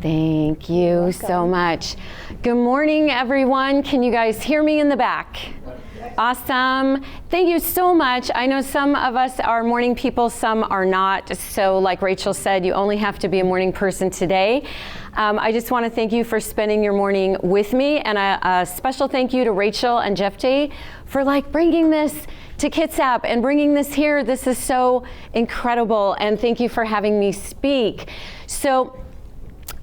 Thank you so much. Good morning, everyone. Can you guys hear me in the back? Awesome. Thank you so much. I know some of us are morning people, some are not. So like Rachel said, you only have to be a morning person today. I just want to thank you for spending your morning with me, and a special thank you to Rachel and Jeff Day for bringing this to Kitsap and bringing this here. This is so incredible, and thank you for having me speak. So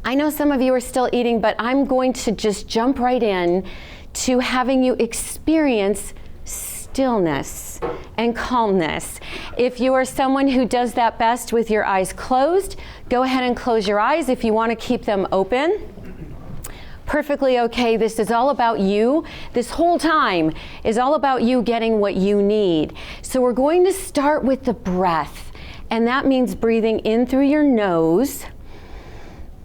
I know some of you are still eating, but I'm going to just jump right in to having you experience stillness and calmness. If you are someone who does that best with your eyes closed, go ahead and close your eyes. If you want to keep them open, perfectly okay. This is all about you. This whole time is all about you getting what you need. So we're going to start with the breath, and that means breathing in through your nose.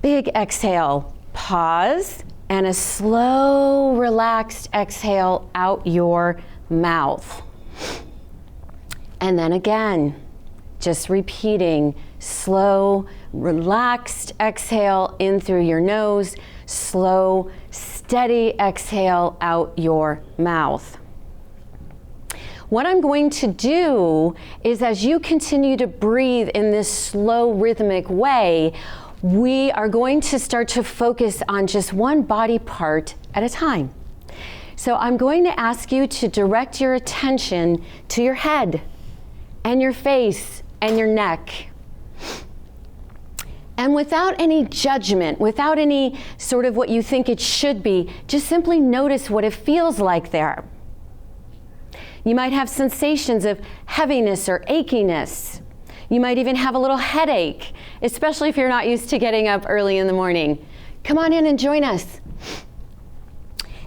Big exhale, pause, and a slow, relaxed exhale out your mouth. And then again, just repeating, slow, relaxed exhale in through your nose, slow, steady exhale out your mouth. What I'm going to do is, as you continue to breathe in this slow, rhythmic way, we are going to start to focus on just one body part at a time. So I'm going to ask you to direct your attention to your head and your face and your neck. And without any judgment, without any sort of what you think it should be, just simply notice what it feels like there. You might have sensations of heaviness or achiness. You might even have a little headache, especially if you're not used to getting up early in the morning. Come on in and join us.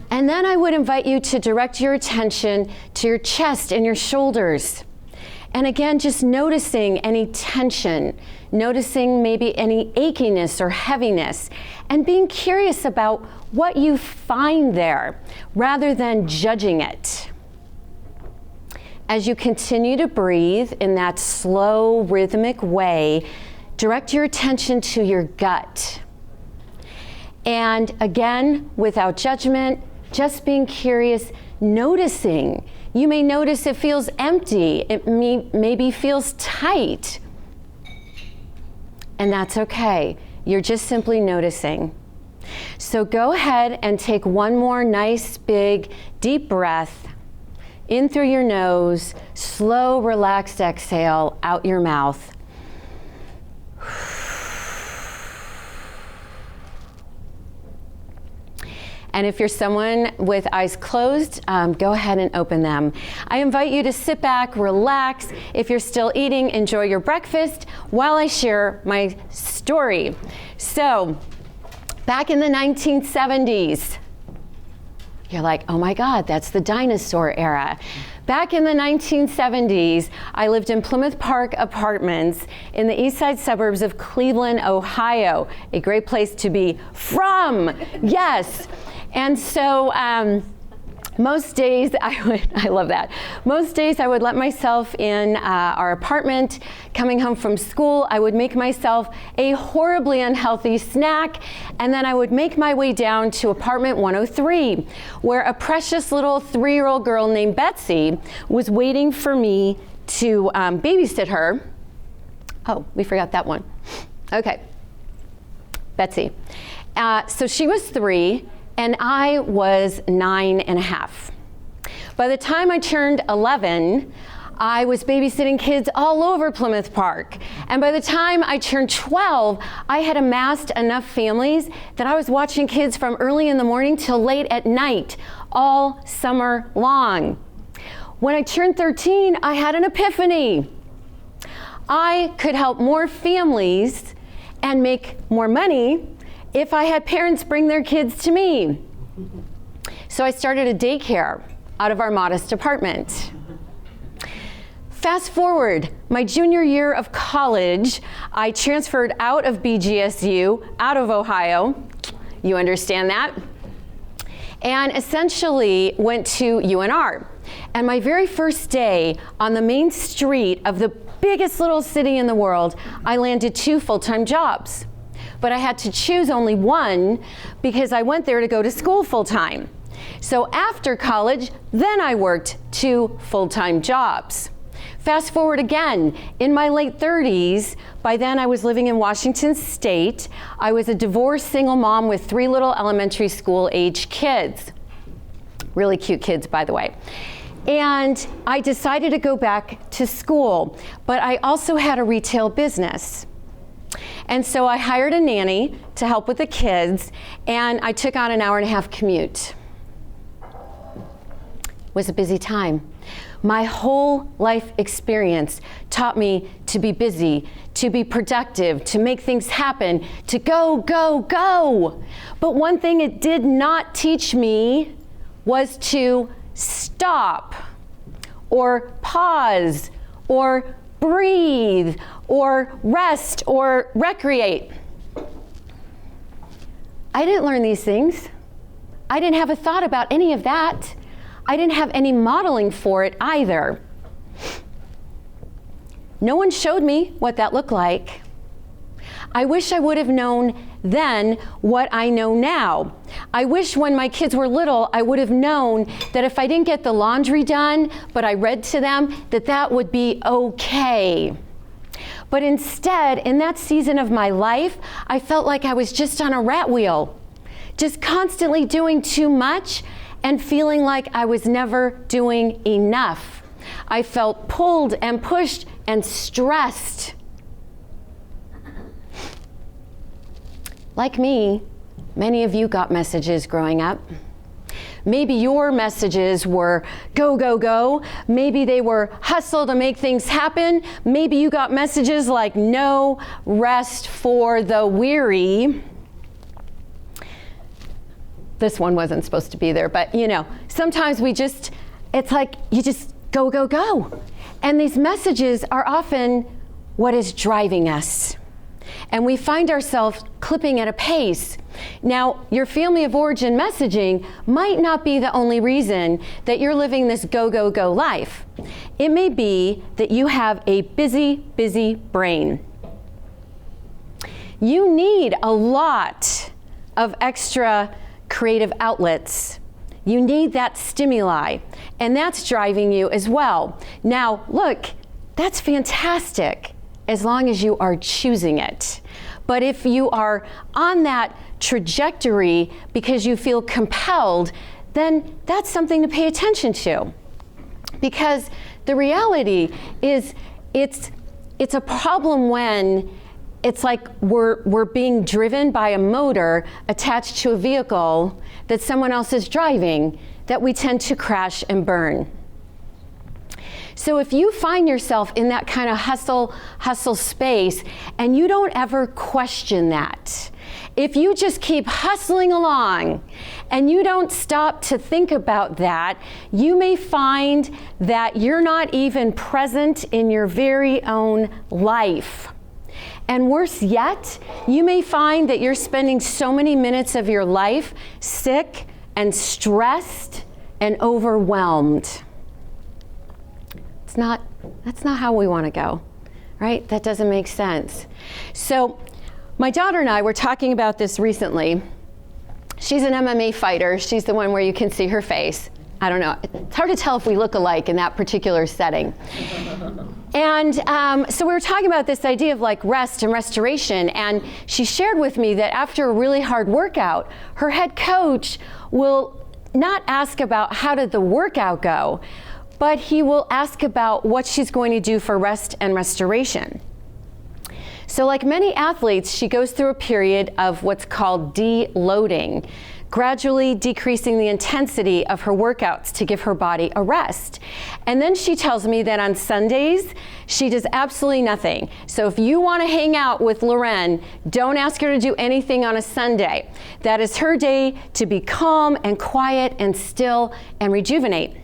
And then I would invite you to direct your attention to your chest and your shoulders. And again, just noticing any tension, noticing maybe any achiness or heaviness, and being curious about what you find there rather than judging it. As you continue to breathe in that slow, rhythmic way, direct your attention to your gut. And again, without judgment, just being curious, noticing. You may notice it feels empty. It maybe feels tight. And that's okay. You're just simply noticing. So go ahead and take one more nice, big, deep breath. In through your nose, slow, relaxed exhale out your mouth. And if you're someone with eyes closed, go ahead and open them. I invite you to sit back, relax. If you're still eating, enjoy your breakfast while I share my story. So, back in the 1970s, you're like, oh my God, that's the dinosaur era. Back in the 1970s, I lived in Plymouth Park Apartments in the east side suburbs of Cleveland, Ohio. A great place to be from, yes. And so most days I love that. Most days I would let myself in our apartment. Coming home from school, I would make myself a horribly unhealthy snack, and then I would make my way down to apartment 103, where a precious little 3-year-old girl named Betsy was waiting for me to babysit her. Oh, we forgot that one. Okay, Betsy. So she was 3, and I was 9.5. By the time I turned 11, I was babysitting kids all over Plymouth Park. And by the time I turned 12, I had amassed enough families that I was watching kids from early in the morning till late at night, all summer long. When I turned 13, I had an epiphany. I could help more families and make more money if I had parents bring their kids to me. So I started a daycare out of our modest apartment. Fast forward, my junior year of college, I transferred out of BGSU, out of Ohio. You understand that? And essentially went to UNR. And my very first day on the main street of the biggest little city in the world, I landed 2 full-time jobs. But I had to choose only one because I went there to go to school full-time. So after college, then I worked 2 full-time jobs. Fast forward again, in my late 30s, by then I was living in Washington State. I was a divorced single mom with 3 little elementary school age kids. Really cute kids, by the way. And I decided to go back to school, but I also had a retail business. And so I hired a nanny to help with the kids, and I took on an hour-and-a-half commute. It was a busy time. My whole life experience taught me to be busy, to be productive, to make things happen, to go, go, go. But one thing it did not teach me was to stop, or pause, or breathe, or rest, or recreate. I didn't learn these things. I didn't have a thought about any of that. I didn't have any modeling for it either. No one showed me what that looked like. I wish I would have known then what I know now. I wish when my kids were little, I would have known that if I didn't get the laundry done, but I read to them, that would be okay. But instead, in that season of my life, I felt like I was just on a rat wheel, just constantly doing too much and feeling like I was never doing enough. I felt pulled and pushed and stressed. Like me, many of you got messages growing up. Maybe your messages were go, go, go. Maybe they were hustle to make things happen. Maybe you got messages like no rest for the weary. This one wasn't supposed to be there, but you know, sometimes it's like you just go, go, go. And these messages are often what is driving us. And we find ourselves clipping at a pace. Now, your family of origin messaging might not be the only reason that you're living this go, go, go life. It may be that you have a busy, busy brain. You need a lot of extra creative outlets. You need that stimuli, and that's driving you as well. Now, look, that's fantastic as long as you are choosing it. But if you are on that trajectory because you feel compelled, then that's something to pay attention to. Because the reality is it's a problem when it's like we're being driven by a motor attached to a vehicle that someone else is driving, that we tend to crash and burn. So if you find yourself in that kind of hustle space and you don't ever question that, if you just keep hustling along and you don't stop to think about that, you may find that you're not even present in your very own life. And worse yet, you may find that you're spending so many minutes of your life sick and stressed and overwhelmed. That's not how we want to go, right? That doesn't make sense. So my daughter and I were talking about this recently. She's an MMA fighter. She's the one where you can see her face. I don't know. It's hard to tell if we look alike in that particular setting. And so we were talking about this idea of like rest and restoration, and she shared with me that after a really hard workout, her head coach will not ask about how did the workout go, but he will ask about what she's going to do for rest and restoration. So like many athletes, she goes through a period of what's called deloading, gradually decreasing the intensity of her workouts to give her body a rest. And then she tells me that on Sundays, she does absolutely nothing. So if you want to hang out with Loren, don't ask her to do anything on a Sunday. That is her day to be calm and quiet and still and rejuvenate.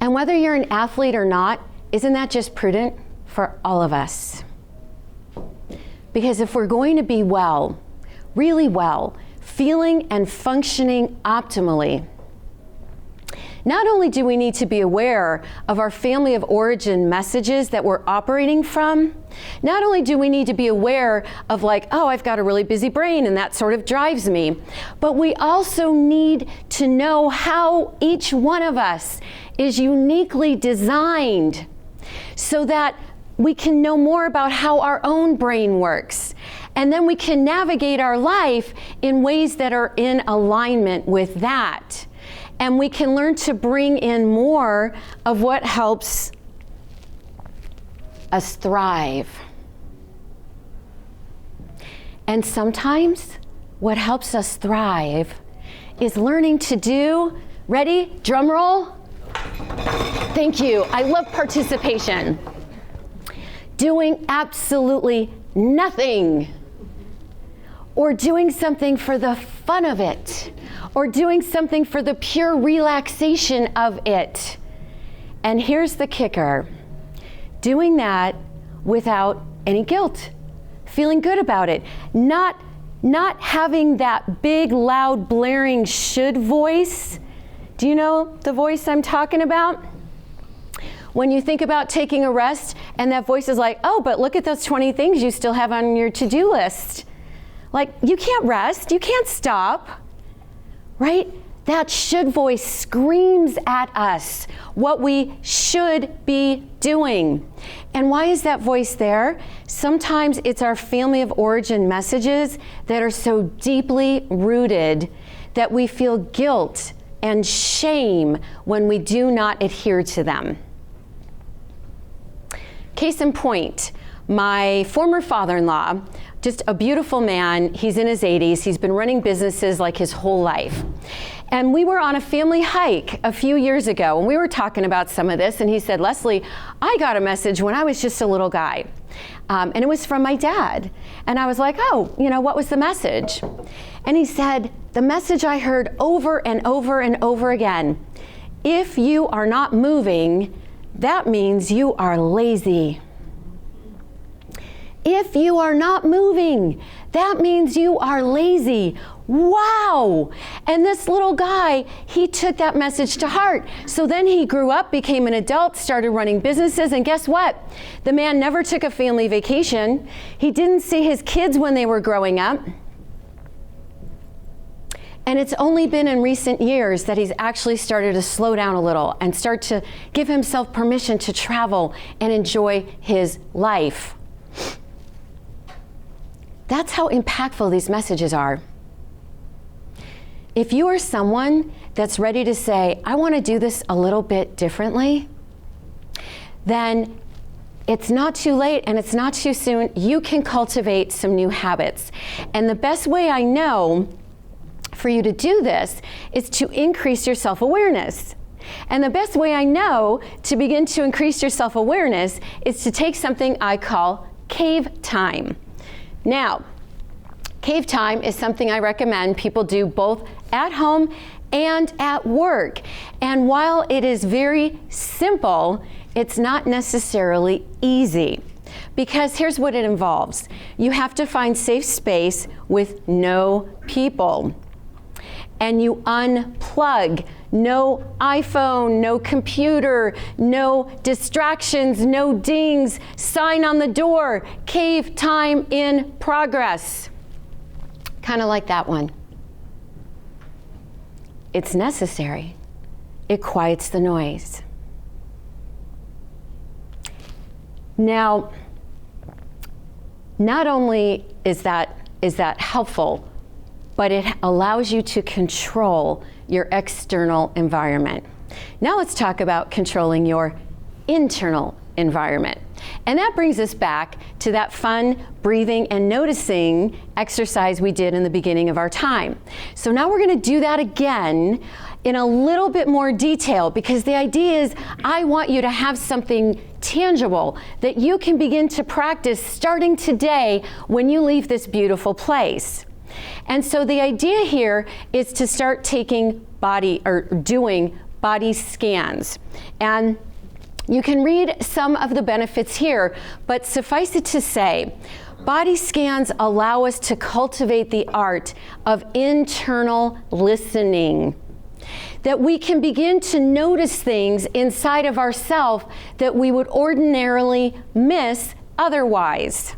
And whether you're an athlete or not, isn't that just prudent for all of us? Because if we're going to be well, really well, feeling and functioning optimally, Not only do we need to be aware of our family of origin messages that we're operating from, not only do we need to be aware of like, oh, I've got a really busy brain and that sort of drives me, but we also need to know how each one of us is uniquely designed so that we can know more about how our own brain works. And then we can navigate our life in ways that are in alignment with that. And we can learn to bring in more of what helps us thrive. And sometimes what helps us thrive is learning to do, ready, drum roll? Thank you, I love participation. Doing absolutely nothing, or doing something for the fun of it, or doing something for the pure relaxation of it. And here's the kicker, doing that without any guilt, feeling good about it, not having that big, loud, blaring should voice. Do you know the voice I'm talking about? When you think about taking a rest and that voice is like, oh, but look at those 20 things you still have on your to-do list. Like, you can't rest, you can't stop, right? That should voice screams at us what we should be doing. And why is that voice there? Sometimes it's our family of origin messages that are so deeply rooted that we feel guilt and shame when we do not adhere to them. Case in point, my former father-in-law, just a beautiful man, he's in his 80s, he's been running businesses like his whole life. And we were on a family hike a few years ago, and we were talking about some of this, and he said, Lesli, I got a message when I was just a little guy, and it was from my dad. And I was like, oh, you know, what was the message? And he said, the message I heard over and over and over again, if you are not moving, that means you are lazy. If you are not moving, that means you are lazy. Wow! And this little guy, he took that message to heart. So then he grew up, became an adult, started running businesses, and guess what? The man never took a family vacation. He didn't see his kids when they were growing up. And it's only been in recent years that he's actually started to slow down a little and start to give himself permission to travel and enjoy his life. That's how impactful these messages are. If you are someone that's ready to say, I want to do this a little bit differently, then it's not too late and it's not too soon. You can cultivate some new habits. And the best way I know for you to do this is to increase your self-awareness. And the best way I know to begin to increase your self-awareness is to take something I call cave time. Now, cave time is something I recommend people do both at home and at work. And while it is very simple, it's not necessarily easy. Because here's what it involves. You have to find safe space with no people. And you unplug. No iPhone, no computer, no distractions, no dings, sign on the door, cave time in progress. Kind of like that one. It's necessary. It quiets the noise. Now, not only is that helpful, but it allows you to control your external environment. Now let's talk about controlling your internal environment. And that brings us back to that fun breathing and noticing exercise we did in the beginning of our time. So now we're going to do that again in a little bit more detail, because the idea is I want you to have something tangible that you can begin to practice starting today when you leave this beautiful place. And so the idea here is to start taking doing body scans. And you can read some of the benefits here, but suffice it to say, body scans allow us to cultivate the art of internal listening. that we can begin to notice things inside of ourselves that we would ordinarily miss otherwise.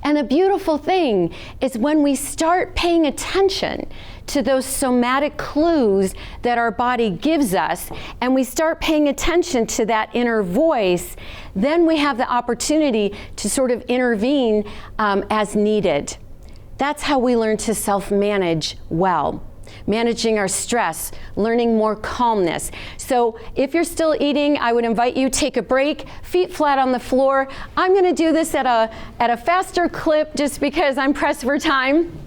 And the beautiful thing is when we start paying attention to those somatic clues that our body gives us, and we start paying attention to that inner voice, then we have the opportunity to sort of intervene as needed. That's how we learn to self-manage well. Managing our stress, learning more calmness. So if you're still eating, I would invite you to take a break, feet flat on the floor. I'm going to do this at a faster clip just because I'm pressed for time.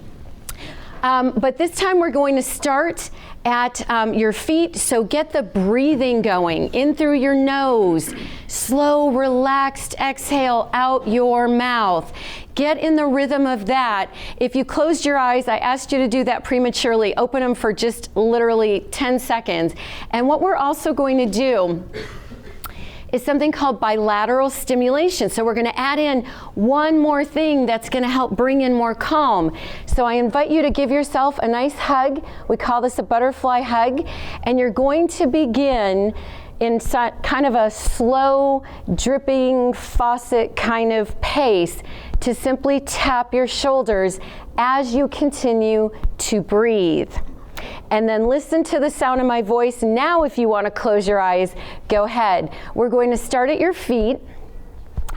But this time we're going to start at your feet, so get the breathing going in through your nose. Slow, relaxed exhale out your mouth. Get in the rhythm of that. If you closed your eyes, I asked you to do that prematurely. Open them for just literally 10 seconds. And what we're also going to do is something called bilateral stimulation. So we're going to add in one more thing that's going to help bring in more calm. So I invite you to give yourself a nice hug. We call this a butterfly hug. And you're going to begin in kind of a slow, dripping faucet kind of pace to simply tap your shoulders as you continue to breathe. And then listen to the sound of my voice. Now, if you want to close your eyes, go ahead. We're going to start at your feet,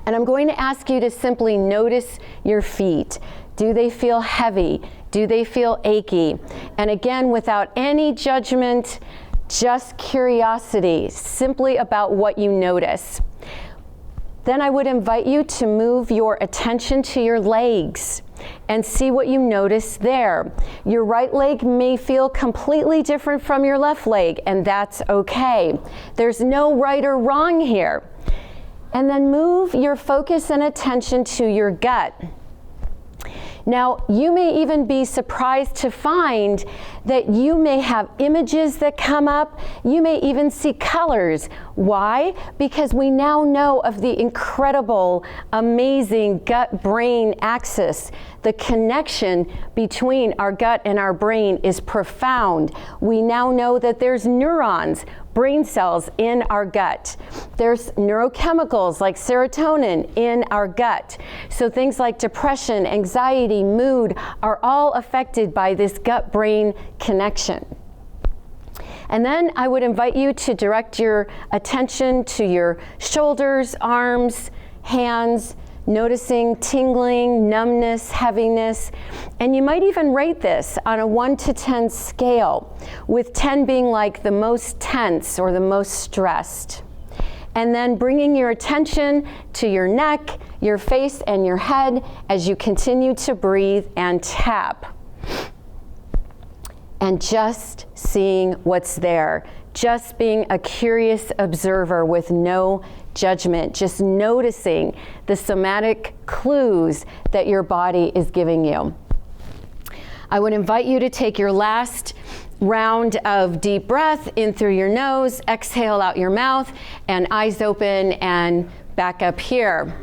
and I'm going to ask you to simply notice your feet. Do they feel heavy? Do they feel achy? And again, without any judgment, just curiosity, simply about what you notice. Then I would invite you to move your attention to your legs and see what you notice there. Your right leg may feel completely different from your left leg, and that's okay. There's no right or wrong here. And then move your focus and attention to your gut. Now, you may even be surprised to find that you may have images that come up. You may even see colors. Why? Because we now know of the incredible, amazing gut-brain axis. The connection between our gut and our brain is profound. We now know that there's neurons, brain cells in our gut. There's neurochemicals like serotonin in our gut. So things like depression, anxiety, mood are all affected by this gut-brain connection. And then I would invite you to direct your attention to your shoulders, arms, hands, noticing tingling, numbness, heaviness, and you might even rate this on a 1 to 10 scale, with 10 being like the most tense or the most stressed. And then bringing your attention to your neck, your face, and your head as you continue to breathe and tap. And just seeing what's there, just being a curious observer with no judgment, just noticing the somatic clues that your body is giving you. I would invite you to take your last round of deep breath in through your nose, exhale out your mouth, and eyes open and back up here.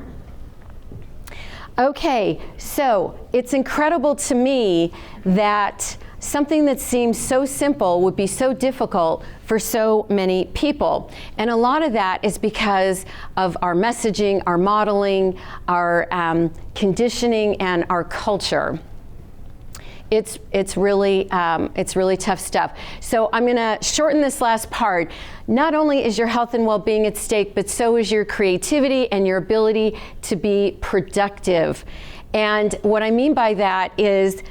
Okay, so it's incredible to me that something that seems so simple would be so difficult for so many people. And a lot of that is because of our messaging, our modeling, our conditioning, and our culture. It's really tough stuff. So I'm gonna shorten this last part. Not only is your health and well-being at stake, but so is your creativity and your ability to be productive. And what I mean by that is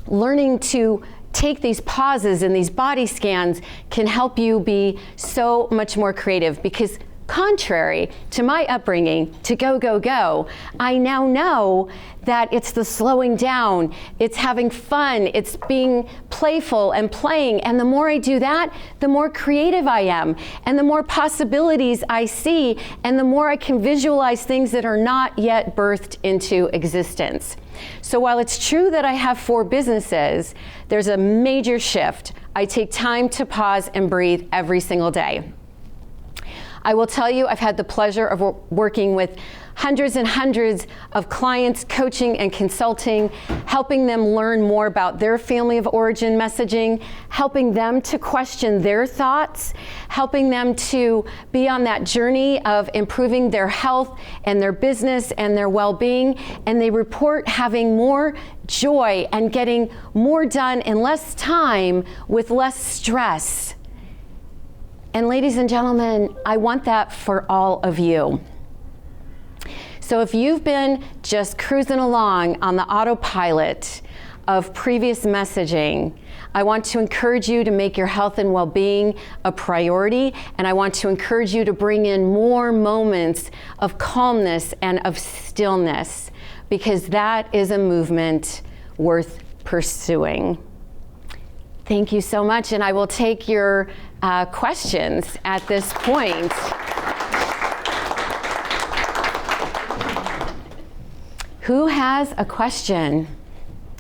learning to take these pauses and these body scans can help you be so much more creative, because contrary to my upbringing to go, go, go, I now know that it's the slowing down, it's having fun, it's being playful and playing. And the more I do that, the more creative I am, and the more possibilities I see, and the more I can visualize things that are not yet birthed into existence. So while it's true that I have 4 businesses, there's a major shift. I take time to pause and breathe every single day. I will tell you, I've had the pleasure of working with hundreds and hundreds of clients, coaching and consulting, helping them learn more about their family of origin messaging, helping them to question their thoughts, helping them to be on that journey of improving their health and their business and their well-being, and they report having more joy and getting more done in less time with less stress. And ladies and gentlemen, I want that for all of you. So if you've been just cruising along on the autopilot of previous messaging, I want to encourage you to make your health and well-being a priority, and I want to encourage you to bring in more moments of calmness and of stillness, because that is a movement worth pursuing. Thank you so much, and I will take your questions at this point. Who has a question?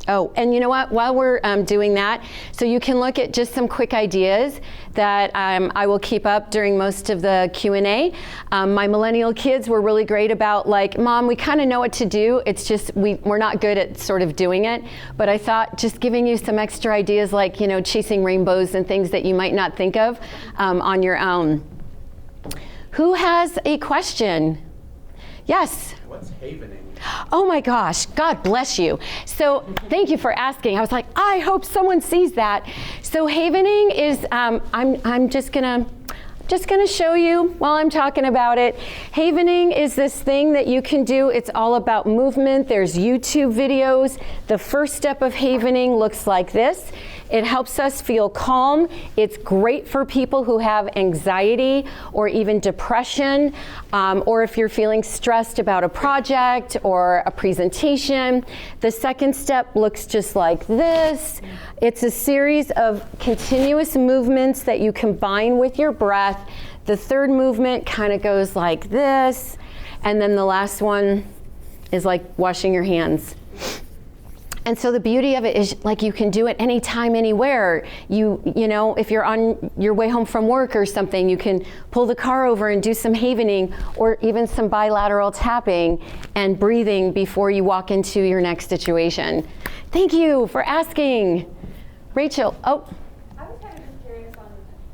Oh, and you know what? While we're doing that, so you can look at just some quick ideas that I will keep up during most of the Q&A. My millennial kids were really great about, like, Mom, we kind of know what to do. It's just we're not good at sort of doing it. But I thought just giving you some extra ideas, like, you know, chasing rainbows and things that you might not think of on your own. Who has a question? Yes? What's havening? Oh my gosh, God bless you. So thank you for asking. I was like, I hope someone sees that. So havening is, I'm just gonna show you while I'm talking about it. Havening is this thing that you can do. It's all about movement. There's YouTube videos. The first step of havening looks like this. It helps us feel calm. It's great for people who have anxiety or even depression, or if you're feeling stressed about a project or a presentation. The second step looks just like this. It's a series of continuous movements that you combine with your breath. The third movement kind of goes like this, and then the last one is like washing your hands. And so the beauty of it is, like, you can do it anytime, anywhere. You know, if you're on your way home from work or something, you can pull the car over and do some havening, or even some bilateral tapping and breathing before you walk into your next situation. Thank you for asking. Rachel, oh. I was kind of just curious on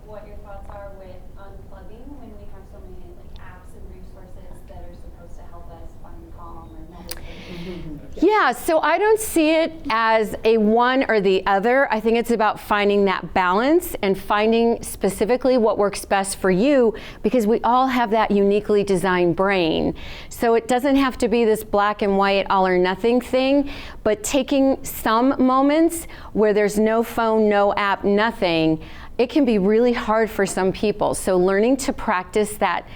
what your thoughts are with unplugging when we have so many apps and resources that are supposed to help us find calm or meditate. Yeah, so I don't see it as a one or the other. I think it's about finding that balance and finding specifically what works best for you, because we all have that uniquely designed brain. So it doesn't have to be this black and white all or nothing thing, but taking some moments where there's no phone, no app, nothing, it can be really hard for some people. So learning to practice that,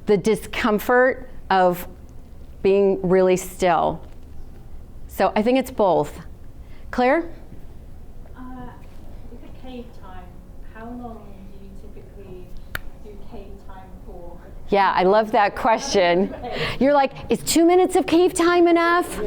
the discomfort of being really still. So I think it's both. Claire? With the cave time, how long do you typically do cave time for? Yeah, I love that question. You're like, is 2 minutes of cave time enough?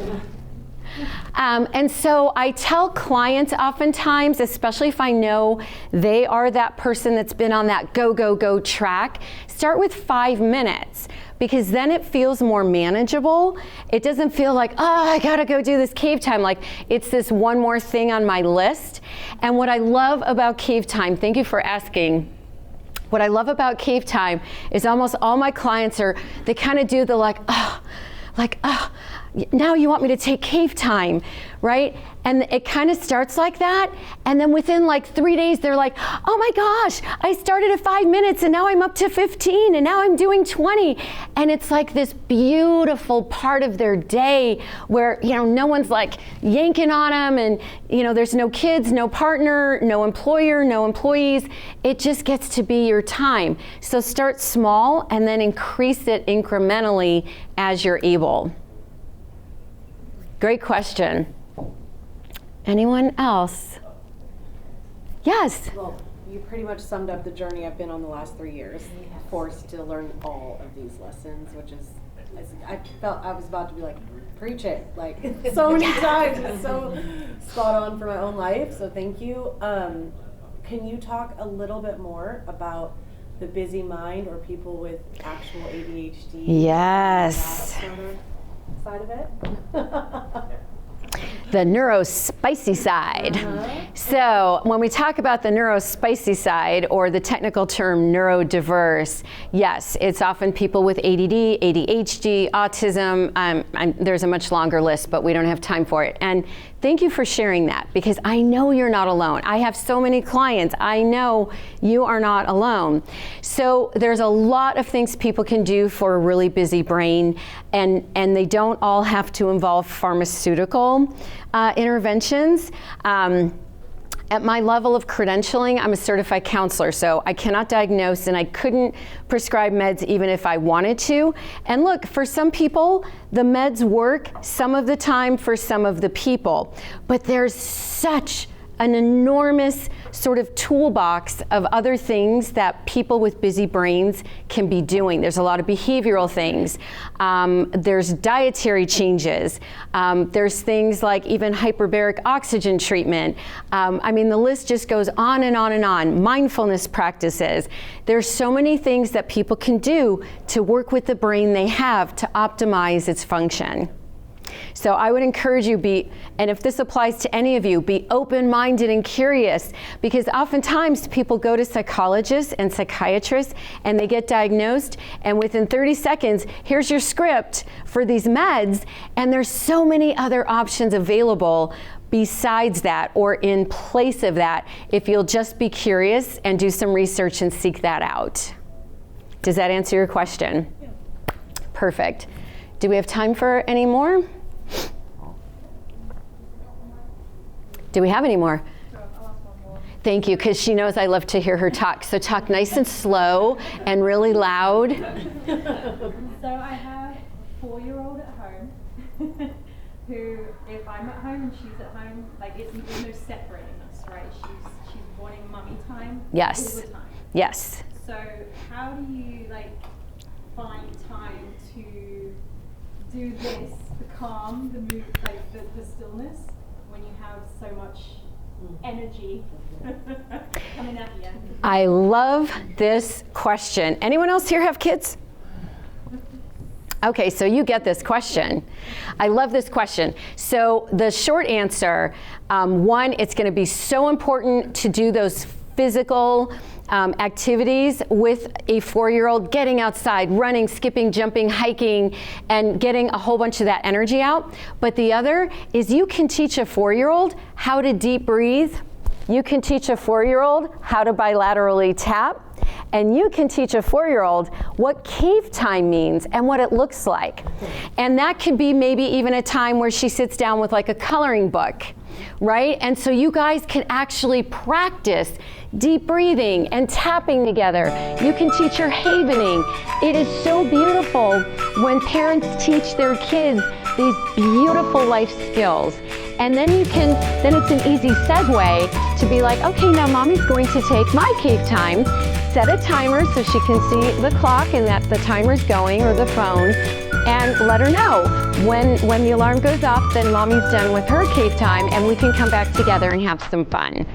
And so I tell clients oftentimes, especially if I know they are that person that's been on that go, go, go track, start with 5 minutes, because then it feels more manageable. It doesn't feel like, oh, I gotta go do this cave time. Like, it's this one more thing on my list. And what I love about cave time, thank you for asking, what I love about cave time is almost all my clients they kind of do the now you want me to take cave time, right? And it kind of starts like that, and then within like 3 days they're like, oh my gosh, I started at 5 minutes and now I'm up to 15 and now I'm doing 20. And it's like this beautiful part of their day where, you know, no one's like yanking on them, and, you know, there's no kids, no partner, no employer, no employees. It just gets to be your time. So start small and then increase it incrementally as you're able. Great question. Anyone else? Yes? Well, you pretty much summed up the journey I've been on the last 3 years, forced to learn all of these lessons, which is, I felt I was about to be like, preach it, like so many times. It's so spot on for my own life, so thank you. Can you talk a little bit more about the busy mind or people with actual ADHD. Yes. That sort of side of it. The neurospicy side. So when we talk about the neurospicy side, or the technical term neurodiverse, yes, it's often people with ADD, ADHD, autism. There's a much longer list, but we don't have time for it. And thank you for sharing that, because I know you're not alone. I have so many clients. I know you are not alone. So there's a lot of things people can do for a really busy brain, and they don't all have to involve pharmaceutical interventions. At my level of credentialing, I'm a certified counselor, so I cannot diagnose and I couldn't prescribe meds even if I wanted to. And look, for some people, the meds work some of the time for some of the people, but there's such an enormous sort of toolbox of other things that people with busy brains can be doing. There's a lot of behavioral things. There's dietary changes. There's things like even hyperbaric oxygen treatment. I mean, the list just goes on and on and on. Mindfulness practices. There's so many things that people can do to work with the brain they have to optimize its function. So I would encourage you and if this applies to any of you, be open-minded and curious, because oftentimes people go to psychologists and psychiatrists and they get diagnosed, and within 30 seconds, here's your script for these meds, and there's so many other options available besides that or in place of that, if you'll just be curious and do some research and seek that out. Does that answer your question? Yeah. Perfect. Do we have time for any more? Do we have any more? Thank you, because she knows I love to hear her talk. So talk nice and slow and really loud. So I have a 4-year-old at home who, if I'm at home and she's at home, like there's no separating us, right? She's wanting mummy time Yes. all the time. Yes. So how do you find time to do this, the calm, the mood, the stillness, when you have so much energy coming at you? I love this question. Anyone else here have kids? Okay, so you get this question. I love this question. So the short answer, one, it's going to be so important to do those physical activities with a 4-year-old, getting outside, running, skipping, jumping, hiking, and getting a whole bunch of that energy out. But the other is you can teach a 4-year-old how to deep breathe. You can teach a 4-year-old how to bilaterally tap. And you can teach a 4-year-old what cave time means and what it looks like. And that could be maybe even a time where she sits down with a coloring book, right? And so you guys can actually practice deep breathing and tapping together. You can teach her havening. It is so beautiful when parents teach their kids these beautiful life skills. And then it's an easy segue to be like, okay, now mommy's going to take my cave time, set a timer so she can see the clock and that the timer's going, or the phone, and let her know when the alarm goes off, then mommy's done with her cave time and we can come back together and have some fun.